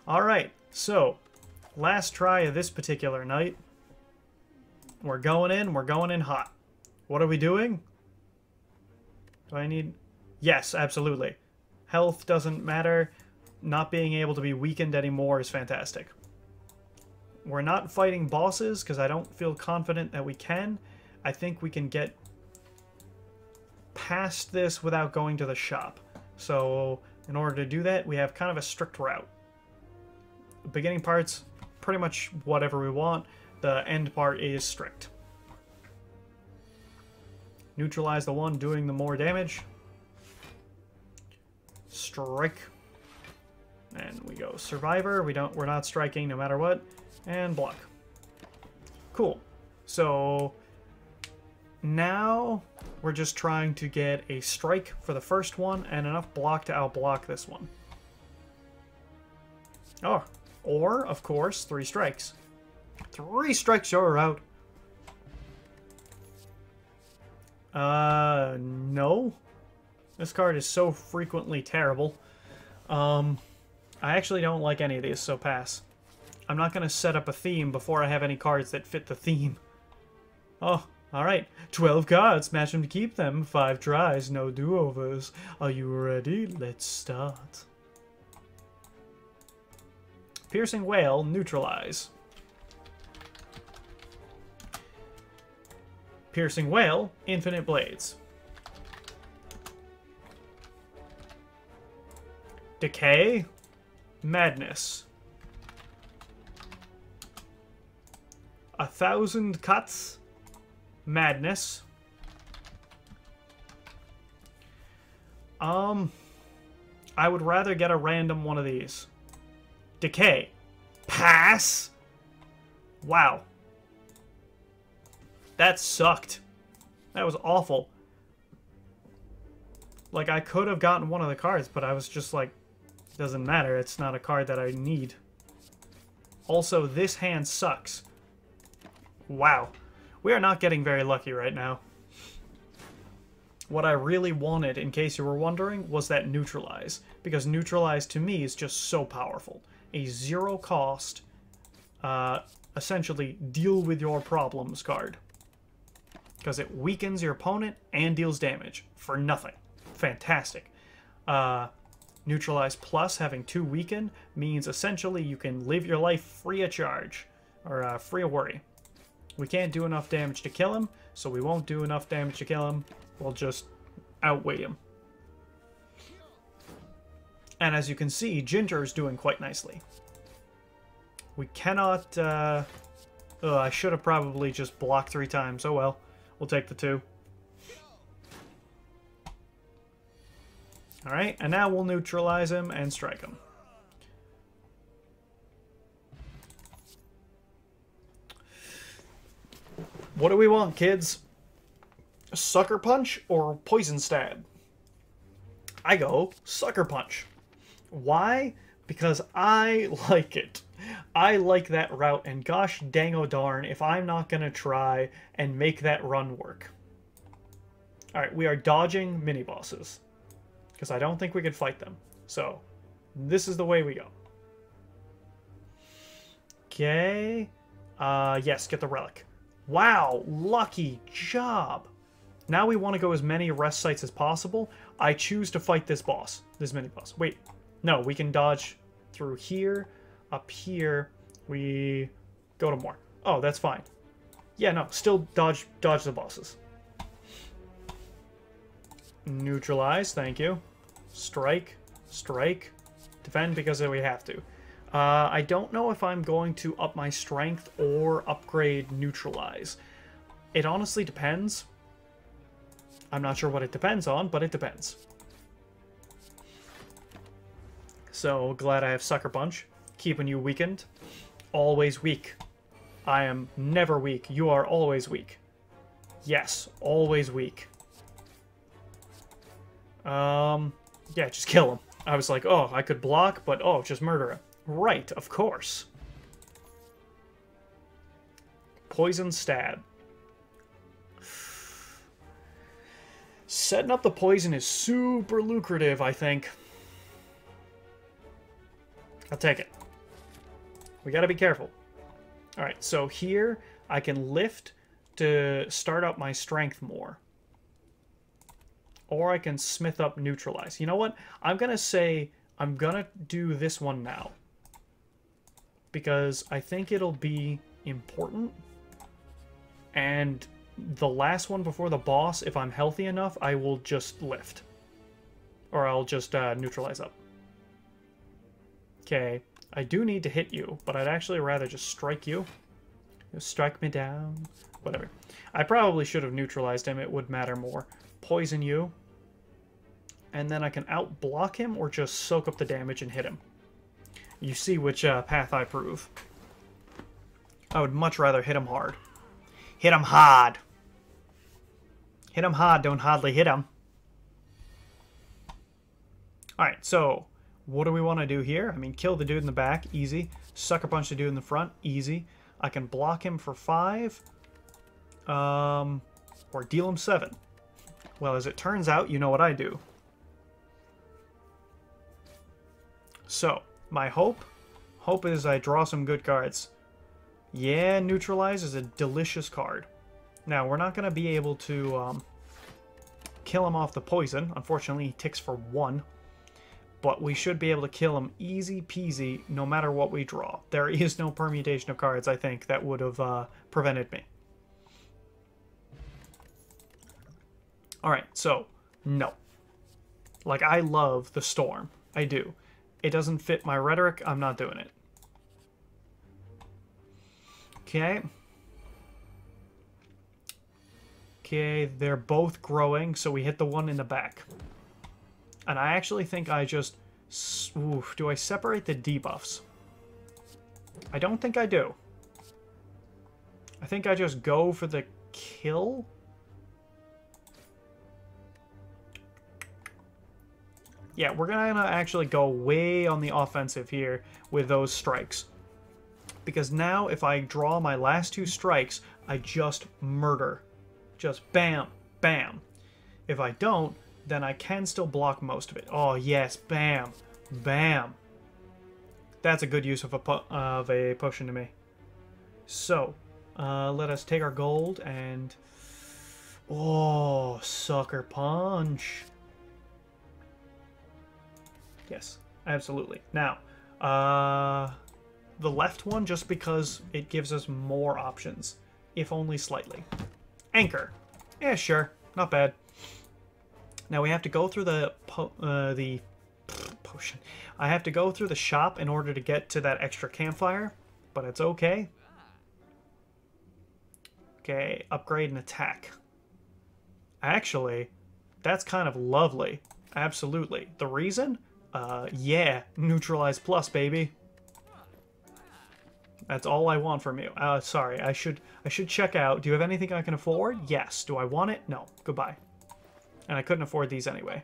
Alright, so, last try of this particular night. We're going in hot. What are we doing? Do I need... Yes, absolutely. Health doesn't matter. Not being able to be weakened anymore is fantastic. We're not fighting bosses, because I don't feel confident that we can. I think we can get past this without going to the shop. So, in order to do that, we have kind of a strict route. The beginning part's pretty much whatever we want. The end part is strict. Neutralize the one doing the more damage. Strike. And we go Survivor. We're not striking no matter what. And block. Cool. So now we're just trying to get a strike for the first one and enough block to outblock this one. Oh, or of course 3 strikes. 3 strikes, you're out. No. This card is so frequently terrible. I actually don't like any of these, so pass. I'm not going to set up a theme before I have any cards that fit the theme. Oh, alright. 12 cards, match them to keep them. 5 tries, no do-overs. Are you ready? Let's start. Piercing Whale, neutralize. Piercing Whale, infinite blades. Decay, madness. 1,000 cuts, madness. I would rather get a random one of these. Decay, pass. Wow. That sucked. That was awful. Like, I could have gotten one of the cards, but I was just like, doesn't matter. It's not a card that I need. Also, this hand sucks. Wow. We are not getting very lucky right now. What I really wanted, in case you were wondering, was that neutralize. Because neutralize, to me, is just so powerful. A 0 cost, essentially, deal with your problems card. Because it weakens your opponent and deals damage for nothing. Fantastic. Neutralize plus, having 2 weaken, means essentially you can live your life free of charge. Or free of worry. We can't do enough damage to kill him, so we won't do enough damage to kill him. We'll just outweigh him. And as you can see, Ginger is doing quite nicely. We cannot... I should have probably just blocked 3 times. Oh well. We'll take the 2. Alright, and now we'll neutralize him and strike him. What do we want, kids? Sucker Punch or Poison Stab? I go Sucker Punch. Why? Because I like it. I like that route, and gosh dang o' darn if I'm not going to try and make that run work. Alright, we are dodging mini-bosses. Because I don't think we could fight them. So, this is the way we go. Okay. Yes, get the relic. Wow, lucky job. Now we want to go as many rest sites as possible. I choose to fight this boss, this mini-boss. Wait, no, we can dodge through here, up here. We go to more. Oh, that's fine. Yeah, no, still dodge the bosses. Neutralize, thank you. Strike, strike. Defend because we have to. I don't know if I'm going to up my strength or upgrade neutralize. It honestly depends. I'm not sure what it depends on, but it depends. So, glad I have Sucker Punch. Keeping you weakened. Always weak. I am never weak. You are always weak. Yes, always weak. Yeah, just kill him. I was like, oh, I could block, but oh, just murder him. Right, of course. Poison Stab. Setting up the poison is super lucrative, I think. I'll take it. We got to be careful. All right, so here I can lift to start up my strength more. Or I can smith up neutralize. You know what? I'm going to say I'm going to do this one now. Because I think it'll be important. And the last one before the boss, if I'm healthy enough, I will just lift. Or I'll just neutralize up. Okay, I do need to hit you, but I'd actually rather just strike you. Strike me down. Whatever. I probably should have neutralized him. It would matter more. Poison you. And then I can out-block him or just soak up the damage and hit him. You see which path I prove. I would much rather hit him hard. Hit him hard. Hit him hard, don't hardly hit him. Alright, so what do we want to do here? I mean, kill the dude in the back, easy. Sucker punch the dude in the front, easy. I can block him for 5. Or deal him 7. Well, as it turns out, you know what I do. So, my hope is I draw some good cards. Yeah, neutralize is a delicious card. Now, we're not going to be able to kill him off the poison. Unfortunately, he ticks for 1. But we should be able to kill him easy peasy no matter what we draw. There is no permutation of cards, I think, that would have prevented me. Alright, so, no. Like, I love the Storm. I do. It doesn't fit my rhetoric, I'm not doing it. Okay. Okay, they're both growing, so we hit the one in the back. And I actually think I just... Oof, do I separate the debuffs? I don't think I do. I think I just go for the kill. Yeah, we're gonna actually go way on the offensive here with those strikes. Because now, if I draw my last 2 strikes, I just murder. Just bam, bam. If I don't, then I can still block most of it. Oh, yes, bam, bam. That's a good use of a potion to me. So, let us take our gold and... Oh, sucker punch. Yes, absolutely. Now, the left one, just because it gives us more options, if only slightly. Anchor. Yeah, sure. Not bad. Now we have to go through the potion. I have to go through the shop in order to get to that extra campfire, but it's okay. Okay, upgrade and attack. Actually, that's kind of lovely. Absolutely. The reason? Yeah, neutralize plus, baby. That's all I want from you. Sorry, I should check out. Do you have anything I can afford? Yes. Do I want it? No. Goodbye. And I couldn't afford these anyway.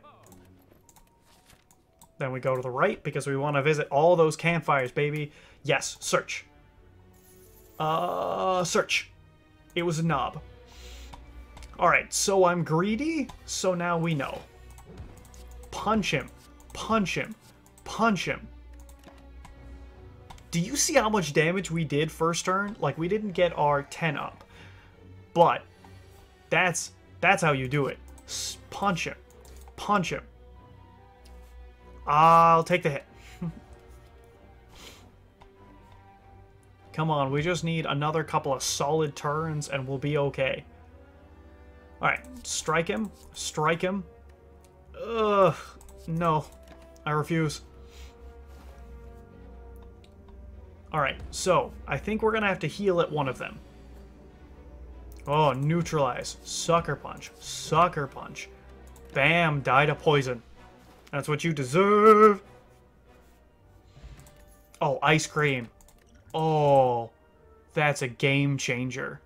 Then we go to the right because we want to visit all those campfires, baby. Yes, search. Search. It was a knob. Alright, so I'm greedy, so now we know. Punch him. Punch him. Punch him. Do you see how much damage we did first turn? Like, we didn't get our 10 up. But, that's how you do it. Punch him. Punch him. I'll take the hit. Come on, we just need another couple of solid turns and we'll be okay. Alright, strike him. Strike him. Ugh, no. I refuse. Alright, so, I think we're gonna have to heal at one of them. Oh, neutralize. Sucker punch. Sucker punch. Bam, die to poison. That's what you deserve. Oh, ice cream. Oh, that's a game changer.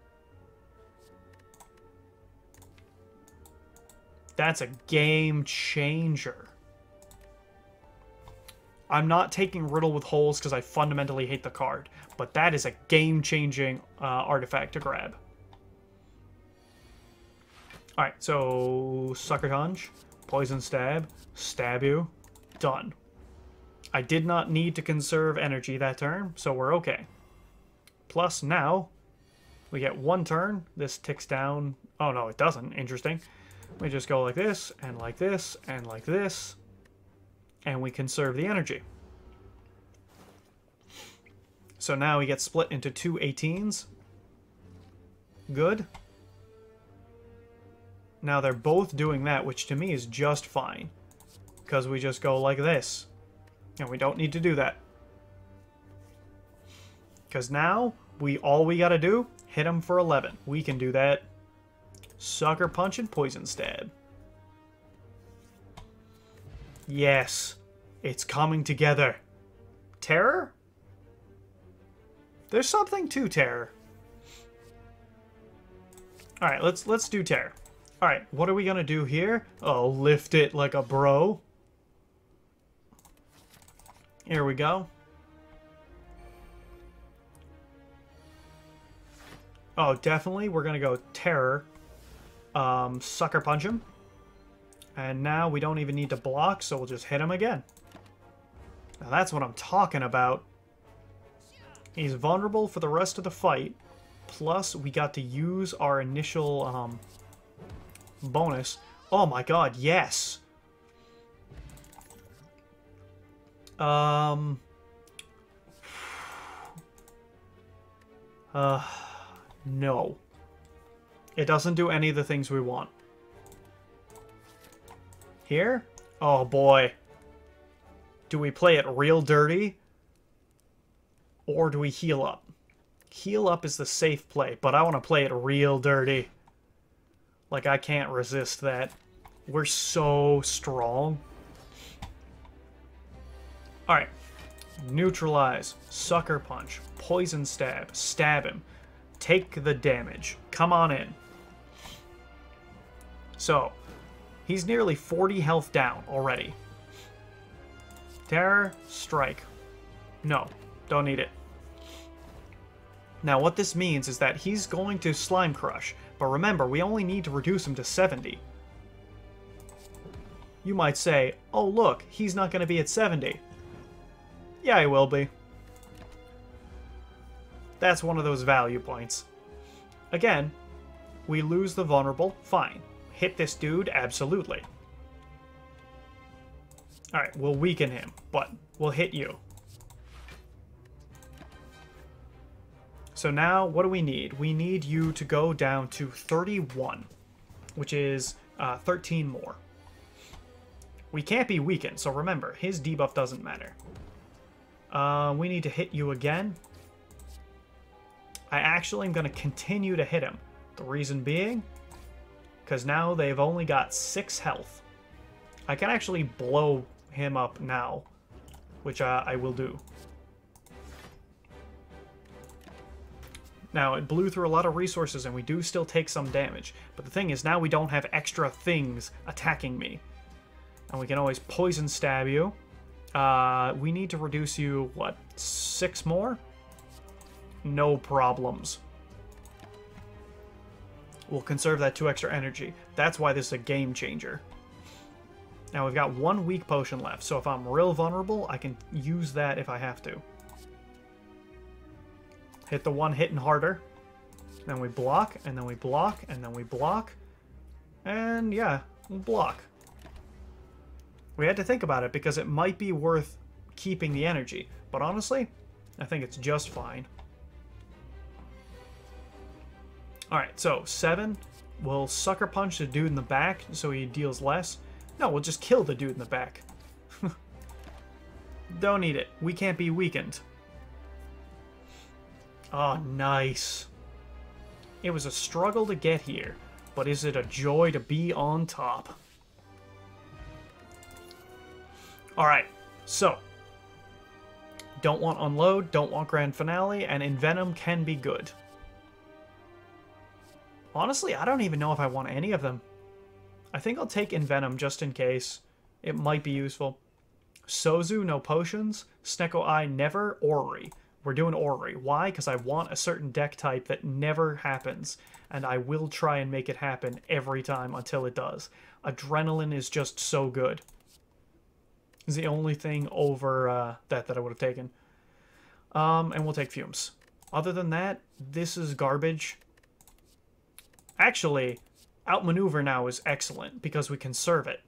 That's a game changer. I'm not taking Riddle with Holes because I fundamentally hate the card, but that is a game-changing artifact to grab. Alright, so Sucker Punch, Poison Stab, Stab you, done. I did not need to conserve energy that turn, so we're okay. Plus, now, we get 1 turn. This ticks down. Oh, no, it doesn't. Interesting. We just go like this, and like this, and like this. And we conserve the energy. So now we get split into 2 18s. Good. Now they're both doing that, which to me is just fine. Because we just go like this. And we don't need to do that. Because now, all we gotta do, hit him for 11. We can do that. Sucker Punch and Poison Stab. Yes. It's coming together. Terror? There's something to Terror. Alright, let's do Terror. Alright, what are we gonna do here? Oh, lift it like a bro. Here we go. Oh, definitely. We're going to go Terror. Sucker Punch him. And now we don't even need to block, so we'll just hit him again. Now that's what I'm talking about. He's vulnerable for the rest of the fight. Plus, we got to use our initial bonus. Oh my god, yes! No. It doesn't do any of the things we want. Here? Oh boy. Do we play it real dirty? Or do we heal up? Heal up is the safe play, but I want to play it real dirty. Like, I can't resist that. We're so strong. Alright. Neutralize. Sucker Punch. Poison Stab. Stab him. Take the damage. Come on in. So, he's nearly 40 health down already. Terror. Strike. No. Don't need it. Now, what this means is that he's going to Slime Crush. But remember, we only need to reduce him to 70. You might say, oh look, he's not going to be at 70. Yeah, he will be. That's one of those value points. Again, we lose the vulnerable, fine. Hit this dude, absolutely. Alright, we'll weaken him, but we'll hit you. So now, what do we need? We need you to go down to 31, which is 13 more. We can't be weakened, so remember, his debuff doesn't matter. We need to hit you again. I actually am going to continue to hit him. The reason being, because now they've only got 6 health. I can actually blow him up now, which I will do. Now, it blew through a lot of resources, and we do still take some damage. But the thing is, now we don't have extra things attacking me. And we can always Poison Stab you. We need to reduce you, what, 6 more? No problems. We'll conserve that 2 extra energy. That's why this is a game changer. Now, we've got 1 weak potion left, so if I'm real vulnerable, I can use that if I have to. Hit the one hitting harder. Then we block, and then we block, and then we block. And yeah, we'll block. We had to think about it because it might be worth keeping the energy. But honestly, I think it's just fine. Alright, so 7. We'll Sucker Punch the dude in the back so he deals less. No, we'll just kill the dude in the back. Don't need it. We can't be weakened. Oh, nice. It was a struggle to get here, but is it a joy to be on top? Alright, so. Don't want Unload, don't want Grand Finale, and Envenom can be good. Honestly, I don't even know if I want any of them. I think I'll take Envenom just in case. It might be useful. Sozu, no potions. Snecko Eye, never. Orrery. We're doing Orrery. Why? Because I want a certain deck type that never happens. And I will try and make it happen every time until it does. Adrenaline is just so good. is the only thing over that I would have taken. And we'll take fumes. Other than that, this is garbage. Actually, outmaneuver now is excellent because we conserve it.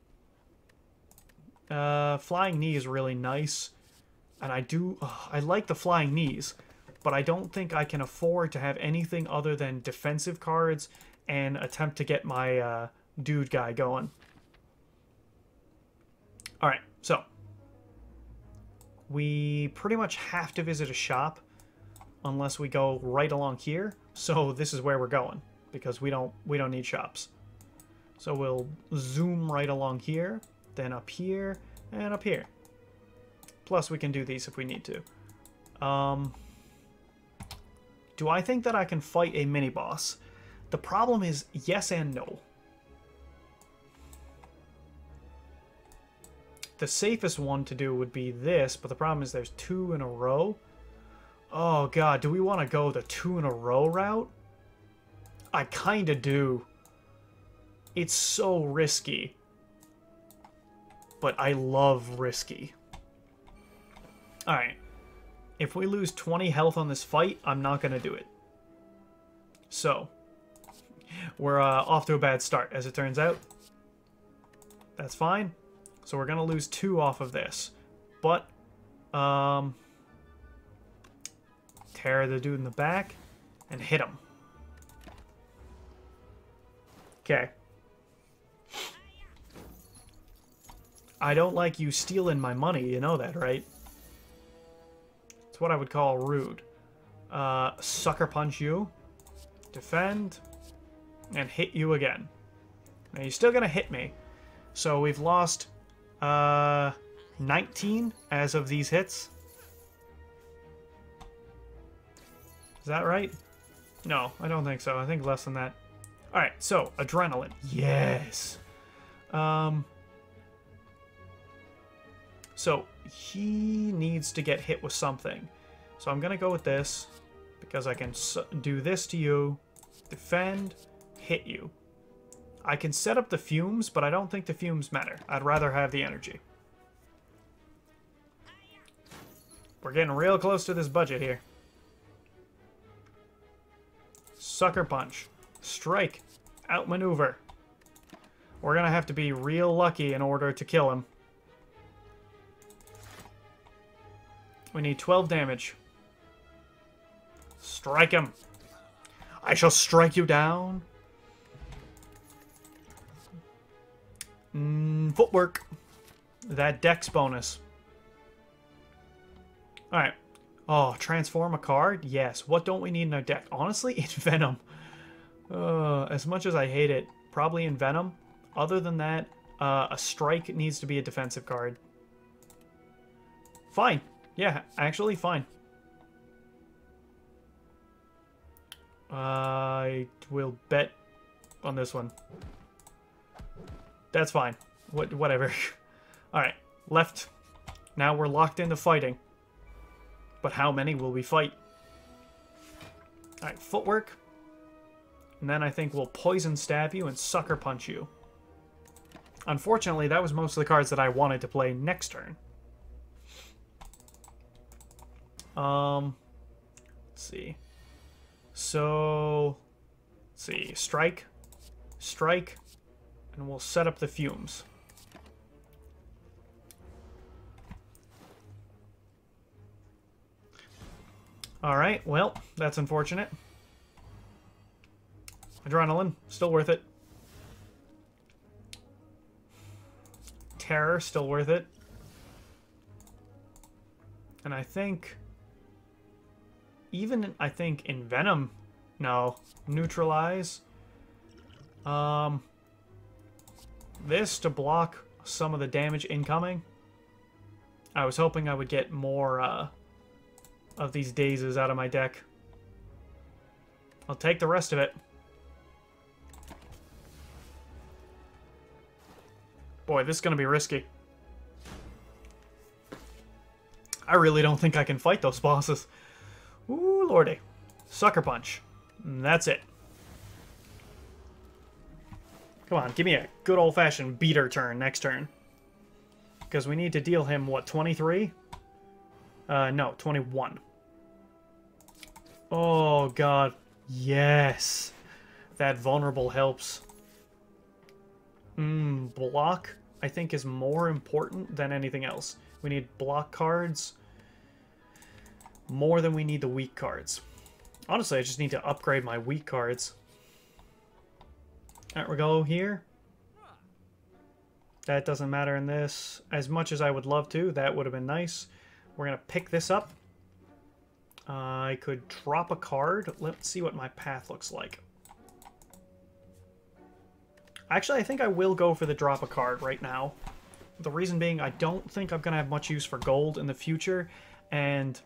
Flying knee is really nice. And I like the flying knees, but I don't think I can afford to have anything other than defensive cards and attempt to get my dude guy going. Alright, so we pretty much have to visit a shop unless we go right along here. So this is where we're going because we don't need shops. So we'll zoom right along here, then up here, and up here. Plus we can do these if we need to. Do I think that I can fight a mini-boss? The problem is yes and no. The safest one to do would be this, but the problem is there's 2 in a row. Oh god, do we want to go the 2 in a row route? I kinda do. It's so risky. But I love risky. Alright. If we lose 20 health on this fight, I'm not gonna do it. So, we're off to a bad start, as it turns out. That's fine. So we're gonna lose 2 off of this. But, tear the dude in the back and hit him. Okay. I don't like you stealing my money, you know that, right? It's what I would call rude. Sucker punch you, defend, and hit you again. Now you're still gonna hit me. So we've lost 19 as of these hits. Is that right? No, I don't think so. I think less than that. Alright, so adrenaline. Yes. So he needs to get hit with something. So I'm going to go with this because I can do this to you, defend, hit you. I can set up the fumes, but I don't think the fumes matter. I'd rather have the energy. We're getting real close to this budget here. Sucker punch. Strike. Outmaneuver. We're going to have to be real lucky in order to kill him. We need 12 damage. Strike him. I shall strike you down. Footwork. That dex bonus. Alright. Oh, transform a card? Yes. What don't we need in our deck? Honestly, it's Venom. As much as I hate it, probably in Venom. Other than that, a strike needs to be a defensive card. Fine. Yeah, actually, fine. I will bet on this one. That's fine. Whatever. Alright, left. Now we're locked into fighting. But how many will we fight? Alright, footwork. And then I think we'll poison stab you and sucker punch you. Unfortunately, that was most of the cards that I wanted to play next turn. Let's see. So, let's see. Strike. Strike. And we'll set up the fumes. Alright, well, that's unfortunate. Adrenaline, still worth it. Terror, still worth it. And I think... Even, I think, in Venom... No. Neutralize. This to block some of the damage incoming. I was hoping I would get more of these dazes out of my deck. I'll take the rest of it. Boy, this is going to be risky. I really don't think I can fight those bosses. Ooh, lordy. Sucker punch. And that's it. Come on, give me a good old-fashioned beater turn next turn. Because we need to deal him, what, 23? No, 21. Oh, God. Yes. That vulnerable helps. Block, I think, is more important than anything else. We need block cards more than we need the weak cards. Honestly, I just need to upgrade my weak cards. Alright, we'll go here. That doesn't matter in this. As much as I would love to, that would have been nice. We're going to pick this up. I could drop a card. Let's see what my path looks like. Actually, I think I will go for the drop a card right now. The reason being, I don't think I'm going to have much use for gold in the future. And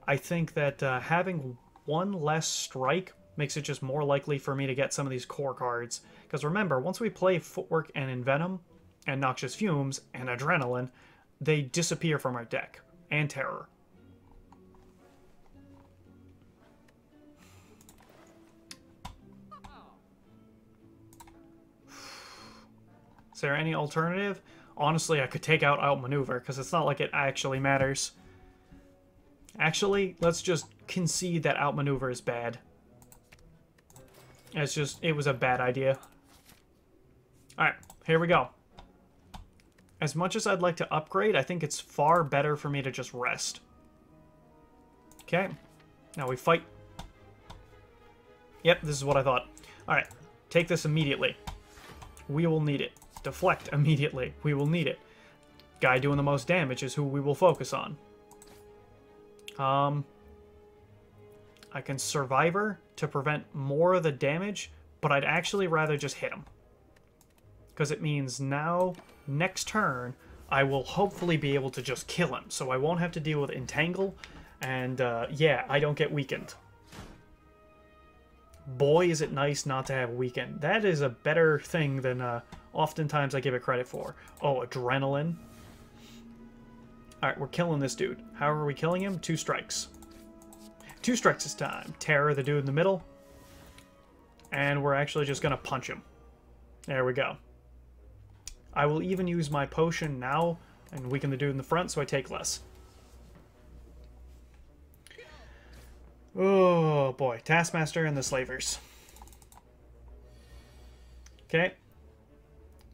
I think that having one less strike makes it just more likely for me to get some of these core cards. Because remember, once we play Footwork and Envenom, and Noxious Fumes, and Adrenaline, they disappear from our deck. And Terror. Is there any alternative? Honestly, I could take out Outmaneuver, because it's not like it actually matters. Actually, let's just concede that Outmaneuver is bad. It's just, it was a bad idea. Alright, here we go. As much as I'd like to upgrade, I think it's far better for me to just rest. Okay, now we fight. Yep, this is what I thought. Alright, take this immediately. We will need it. Deflect immediately. We will need it. Guy doing the most damage is who we will focus on. I can Survivor to prevent more of the damage, but I'd actually rather just hit him. Because it means now, next turn, I will hopefully be able to just kill him. So I won't have to deal with Entangle, and yeah, I don't get weakened. Boy, is it nice not to have weakened. That is a better thing than oftentimes I give it credit for. Oh, Adrenaline. Alright, we're killing this dude. How are we killing him? 2 strikes. 2 strikes this time. Terror the dude in the middle. And we're actually just going to punch him. There we go. I will even use my potion now and weaken the dude in the front so I take less. Oh boy, Taskmaster and the Slavers. Okay.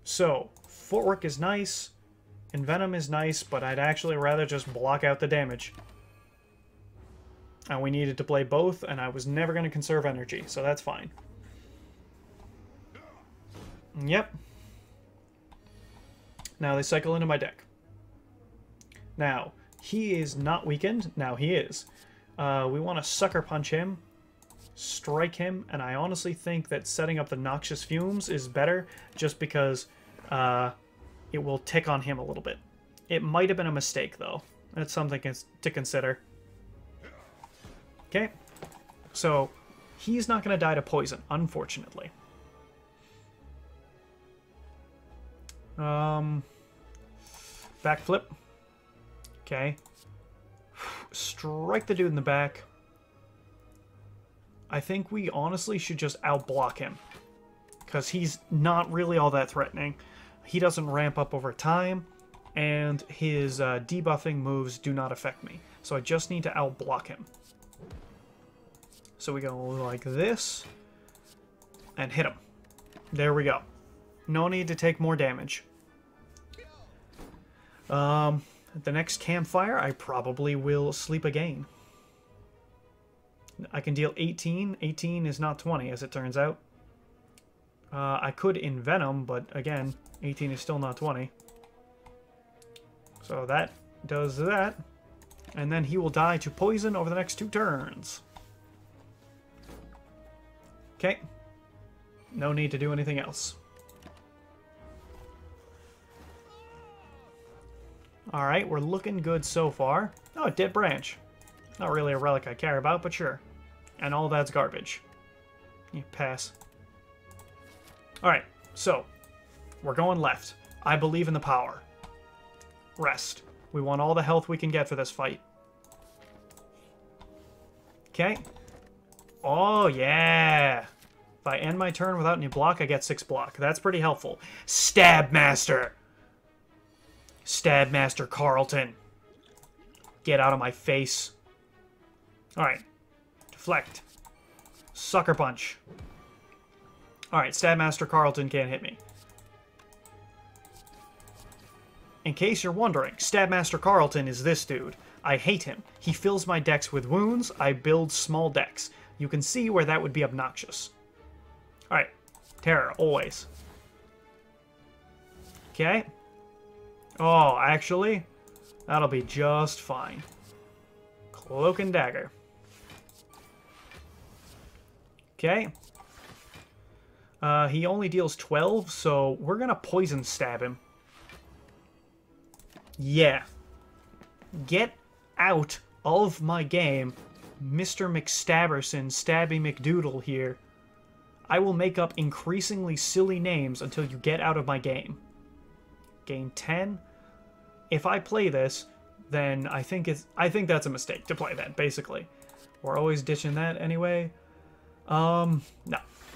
So, Footwork is nice, Envenom is nice, but I'd actually rather just block out the damage. And we needed to play both, and I was never going to conserve energy, so that's fine. Yep. Now they cycle into my deck. Now, he is not weakened. Now he is. We want to Sucker Punch him, strike him, and I honestly think that setting up the Noxious Fumes is better just because it will tick on him a little bit. It might have been a mistake, though. That's something to consider. Okay, so he's not going to die to poison, unfortunately. Backflip. Okay. Strike the dude in the back. I think we honestly should just outblock him, because he's not really all that threatening. He doesn't ramp up over time, and his debuffing moves do not affect me. So I just need to outblock him. So we go like this, and hit him. There we go. No need to take more damage. The next campfire, I probably will sleep again. I can deal 18. 18 is not 20, as it turns out. I could Envenom, but again, 18 is still not 20. So that does that. And then he will die to poison over the next 2 turns. Okay. No need to do anything else. Alright, we're looking good so far. Oh, a dead branch. Not really a relic I care about, but sure. And all that's garbage. You pass. Alright, so we're going left. I believe in the power. Rest. We want all the health we can get for this fight. Okay. Oh, yeah. If I end my turn without any block, I get 6 block. That's pretty helpful. Stab Master. Stab Master Carlton. Get out of my face. Alright. Deflect. Sucker Punch. Alright, Stab Master Carlton can't hit me. In case you're wondering, Stab Master Carlton is this dude. I hate him. He fills my decks with wounds. I build small decks. You can see where that would be obnoxious. Alright. Terror, always. Okay. Oh, actually, that'll be just fine. Cloak and Dagger. Okay. He only deals 12, so we're gonna poison stab him. Yeah. Get out of my game, Mr. McStabberson, Stabby McDoodle here. I will make up increasingly silly names until you get out of my game. Gain 10. If I play this, then I think that's a mistake to play that, basically. We're always ditching that anyway. No.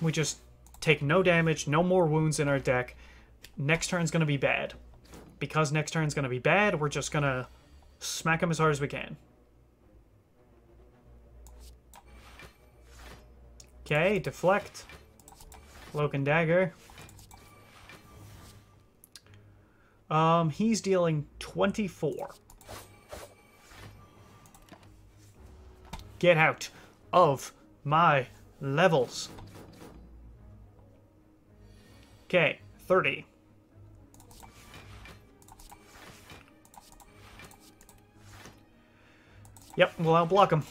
We just take no damage, no more wounds in our deck. Next turn's gonna be bad. Because next turn's gonna be bad, we're just gonna smack him as hard as we can. Okay, deflect. Cloak and Dagger. He's dealing 24. Get out of my levels. Okay, 30. Yep, we'll outblock him.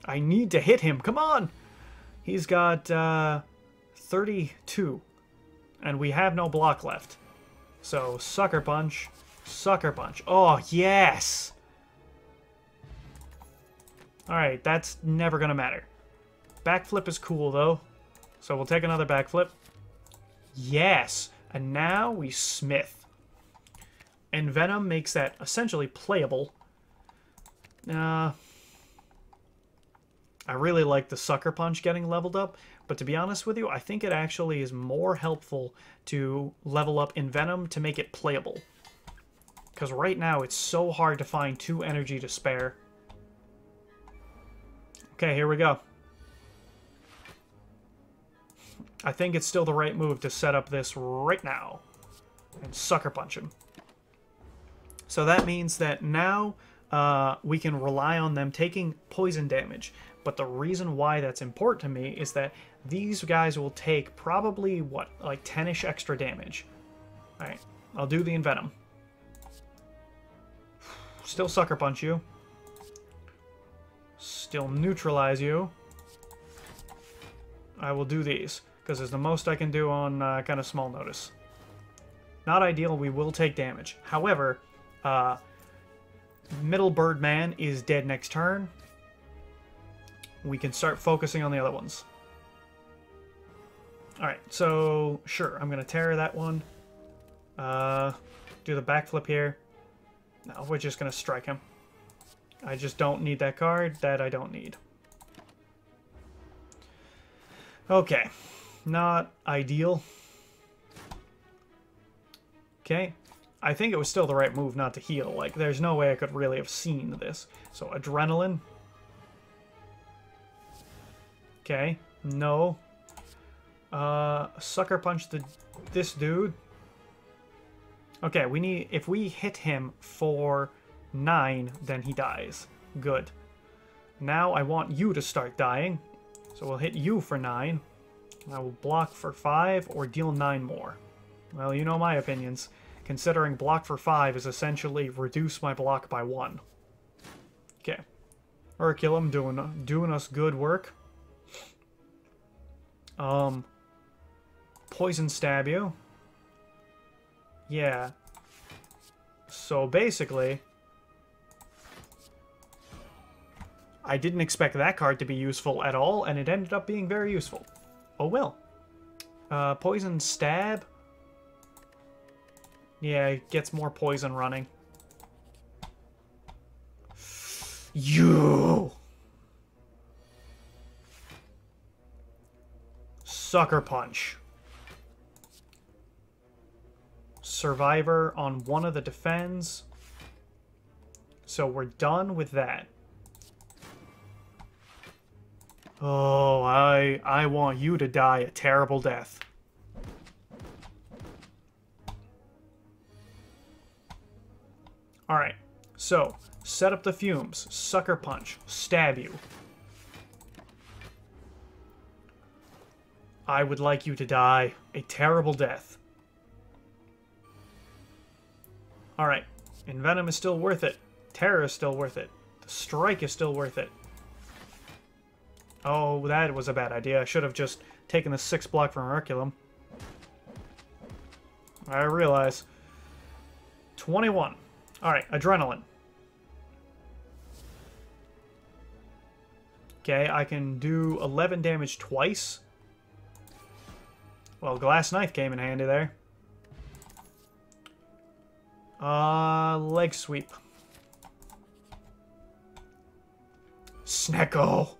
I need to hit him. Come on! He's got 32. And we have no block left. So, Sucker Punch. Sucker Punch. Oh, yes! Alright, that's never gonna matter. Backflip is cool, though. So we'll take another backflip. Yes! And now we Smith. And Venom makes that essentially playable. I really like the Sucker Punch getting leveled up, but to be honest with you, I think it actually is more helpful to level up in Venom to make it playable. Because right now, it's so hard to find 2 energy to spare. Okay, here we go. I think it's still the right move to set up this right now. And Sucker Punch him. So that means that now we can rely on them taking poison damage. But the reason why that's important to me is that these guys will take probably, what, like 10-ish extra damage. Alright, I'll do the Envenom. Still Sucker Punch you. Still neutralize you. I will do these, because it's the most I can do on kind of small notice. Not ideal, we will take damage. However, Middle Birdman is dead next turn. We can start focusing on the other ones. Alright, so sure, I'm going to Terror that one. Do the backflip here. No, we're just going to strike him. I just don't need that card. That I don't need. Okay. Not ideal. Okay. I think it was still the right move not to heal. Like, there's no way I could really have seen this. So, Adrenaline. Okay. No. Sucker Punch this dude. Okay, we need... If we hit him for 9, then he dies. Good. Now I want you to start dying. So we'll hit you for 9. I will block for 5 or deal 9 more. Well, you know my opinions. Considering block for 5 is essentially reduce my block by 1. Okay. Urculum doing us good work. Poison stab you. Yeah. So basically, I didn't expect that card to be useful at all, and it ended up being very useful. Oh well. Poison stab. Yeah, it gets more poison running. You! Sucker Punch. survivor on one of the defends. So we're done with that. Oh, I want you to die a terrible death. Alright, so set up the fumes, sucker punch, stab you. I would like you to die a terrible death. Alright, Envenom is still worth it. Terror is still worth it. The Strike is still worth it. Oh, that was a bad idea. I should have just taken the 6 block from Herculum. I realize. 21. Alright, Adrenaline. Okay, I can do 11 damage twice. Well, Glass Knife came in handy there. Leg Sweep. Snecko!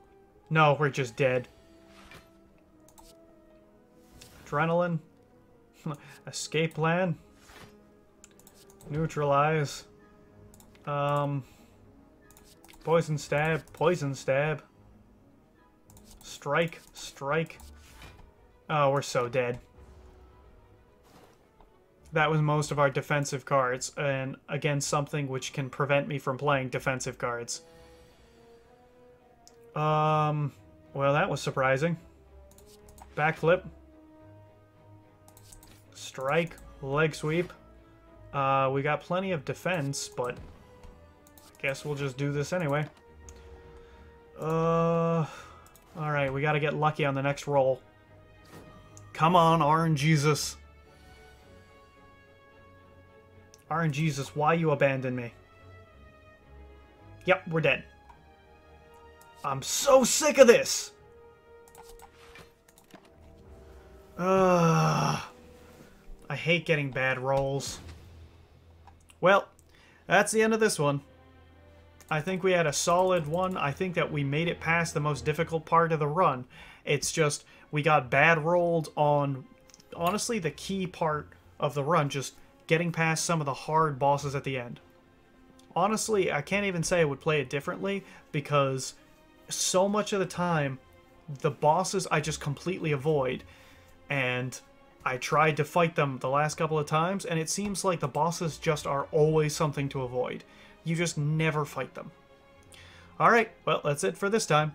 No, we're just dead. Adrenaline. Escape Plan. Neutralize. Poison Stab. Poison Stab. Strike. Strike. Oh, we're so dead. That was most of our defensive cards, and again, something which can prevent me from playing defensive cards. Well, that was surprising. Backflip. Strike. Leg Sweep. We got plenty of defense, but I guess we'll just do this anyway. Alright, we gotta get lucky on the next roll. Come on, RNGesus. RNGesus, why you abandon me? Yep, we're dead. I'm so sick of this! I hate getting bad rolls. Well, that's the end of this one. I think we had a solid one. I think that we made it past the most difficult part of the run. It's just, we got bad rolled on, honestly, the key part of the run, just getting past some of the hard bosses at the end. Honestly, I can't even say I would play it differently, because so much of the time, the bosses I just completely avoid, and I tried to fight them the last couple of times, and it seems like the bosses just are always something to avoid. You just never fight them. Alright, well, that's it for this time.